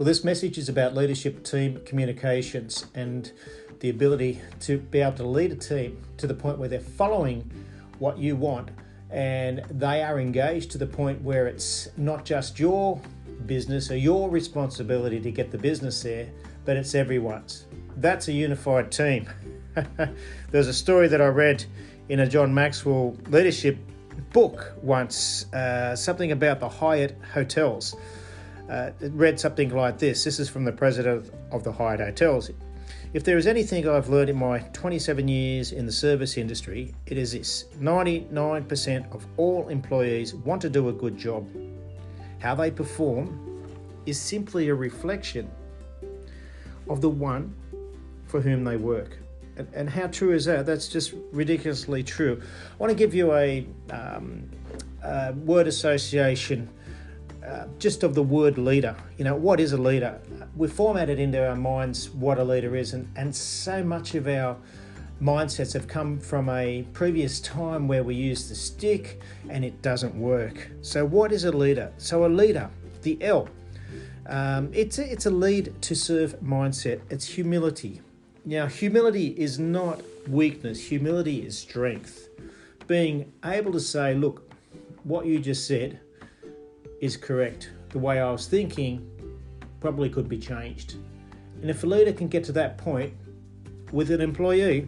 Well, this message is about leadership, team communications, and the ability to be able to lead a team to the point where they're following what you want and they are engaged to the point where it's not just your business or your responsibility to get the business there, but it's everyone's. That's a unified team. There's a story that I read in a John Maxwell leadership book once, something about the Hyatt hotels. It read something like this. This is from the president of the Hyatt Hotels. If there is anything I've learned in my 27 years in the service industry, it is this: 99% of all employees want to do a good job. How they perform is simply a reflection of the one for whom they work. And how true is that? That's just ridiculously true. I want to give you a word association just of the word leader. You know, what is a leader? We formatted into our minds what a leader is, and so much of our mindsets have come from a previous time where we use the stick and it doesn't work. So what is a leader? So a leader, the L, it's a lead to serve mindset. It's humility. Now, humility is not weakness. Humility is strength. Being able to say, look, what you just said is correct. The way I was thinking probably could be changed. And if a leader can get to that point with an employee,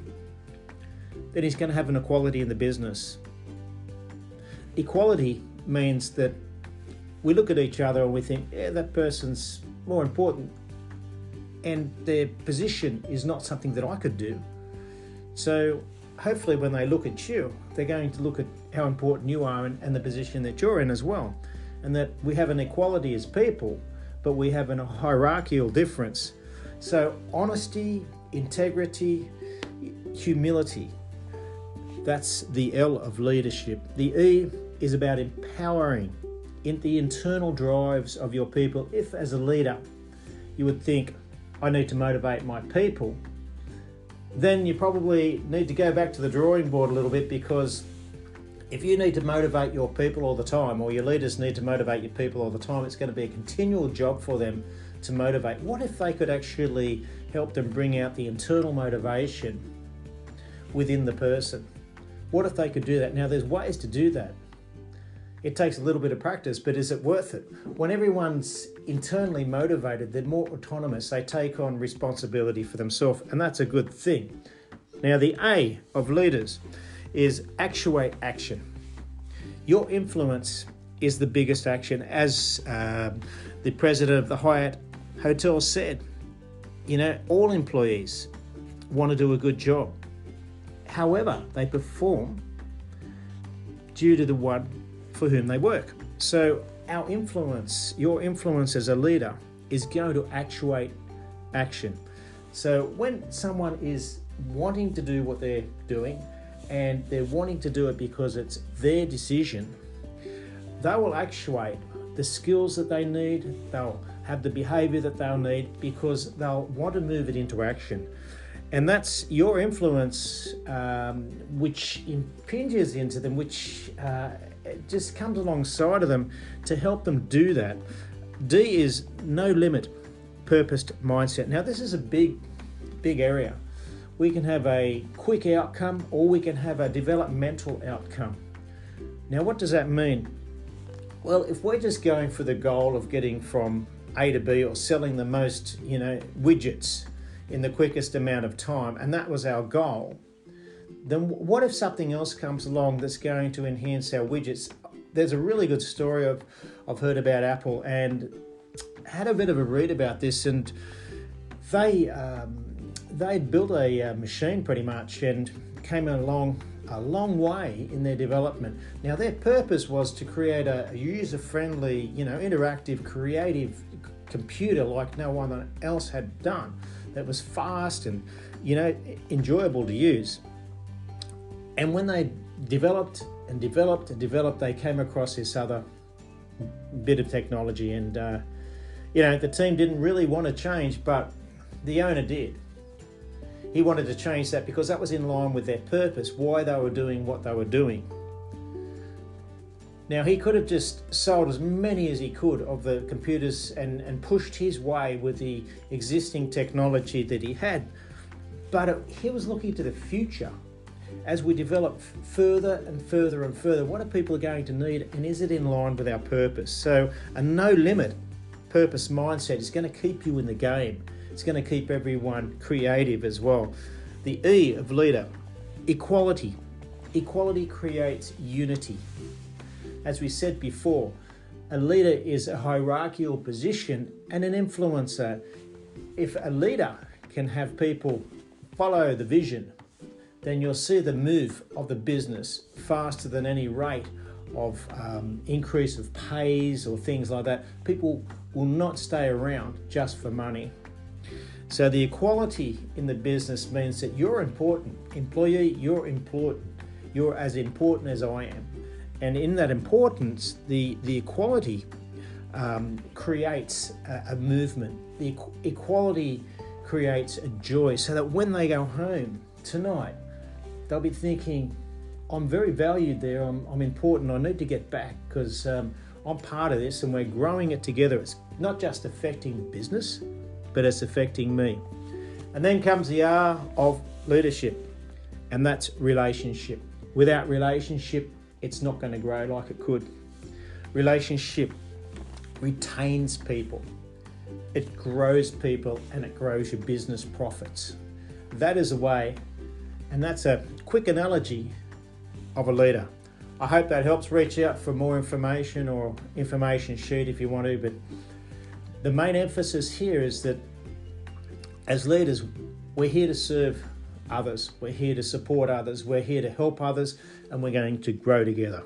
then he's going to have an equality in the business. Equality means that we look at each other and we think, yeah, that person's more important, and their position is not something that I could do. So hopefully when they look at you, they're going to look at how important you are and the position that you're in as well. And that we have an equality as people, but we have a hierarchical difference. So honesty, integrity, humility, that's the L of leadership. The E is about empowering in the internal drives of your people. If as a leader you would think, I need to motivate my people, then you probably need to go back to the drawing board a little bit, because if you need to motivate your people all the time, or your leaders need to motivate your people all the time, it's going to be a continual job for them to motivate. What if they could actually help them bring out the internal motivation within the person? What if they could do that? Now, there's ways to do that. It takes a little bit of practice, but is it worth it? When everyone's internally motivated, they're more autonomous. They take on responsibility for themselves, and that's a good thing. Now, the A of leaders is actuate action. Your influence is the biggest action. As the president of the Hyatt Hotel said, you know, all employees want to do a good job. However, they perform due to the one for whom they work. So our influence, your influence as a leader, is going to actuate action. So when someone is wanting to do what they're doing, and they're wanting to do it because it's their decision, they will actuate the skills that they need, they'll have the behaviour that they'll need, because they'll want to move it into action. And that's your influence, which impinges into them, which just comes alongside of them to help them do that. D is no limit, purposed mindset. Now, this is a big area. We can have a quick outcome, or we can have a developmental outcome. Now, what does that mean? Well, if we're just going for the goal of getting from A to B, or selling the most, widgets in the quickest amount of time, and that was our goal, then what if something else comes along that's going to enhance our widgets? There's a really good story I've heard about Apple, and had a bit of a read about this, and they'd built a machine pretty much, and came along a long way in their development. Now, their purpose was to create a user-friendly, interactive, creative computer like no one else had done, that was fast and, enjoyable to use. And when they developed, they came across this other bit of technology, and, the team didn't really want to change, but the owner did. He wanted to change that because that was in line with their purpose, why they were doing what they were doing. Now, he could have just sold as many as he could of the computers and pushed his way with the existing technology that he had. But he was looking to the future. As we develop further and further and further, what are people going to need, and is it in line with our purpose? So a no-limit purpose mindset is going to keep you in the game. It's going to keep everyone creative as well. The E of leader, equality. Equality creates unity. As we said before, a leader is a hierarchical position and an influencer. If a leader can have people follow the vision, then you'll see the move of the business faster than any rate of increase of pays or things like that. People will not stay around just for money. So the equality in the business means that you're important. Employee, you're important. You're as important as I am. And in that importance, the equality creates a movement. The equality creates a joy, so that when they go home tonight, they'll be thinking, I'm very valued there, I'm important, I need to get back because I'm part of this and we're growing it together. It's not just affecting business, but it's affecting me. And then comes the R of leadership, and that's relationship. Without relationship, it's not going to grow like it could. Relationship retains people, it grows people, and it grows your business profits. That is a way, and that's a quick analogy of a leader. I hope that helps. Reach out for more information or information sheet if you want to, but the main emphasis here is that as leaders, we're here to serve others, we're here to support others, we're here to help others, and we're going to grow together.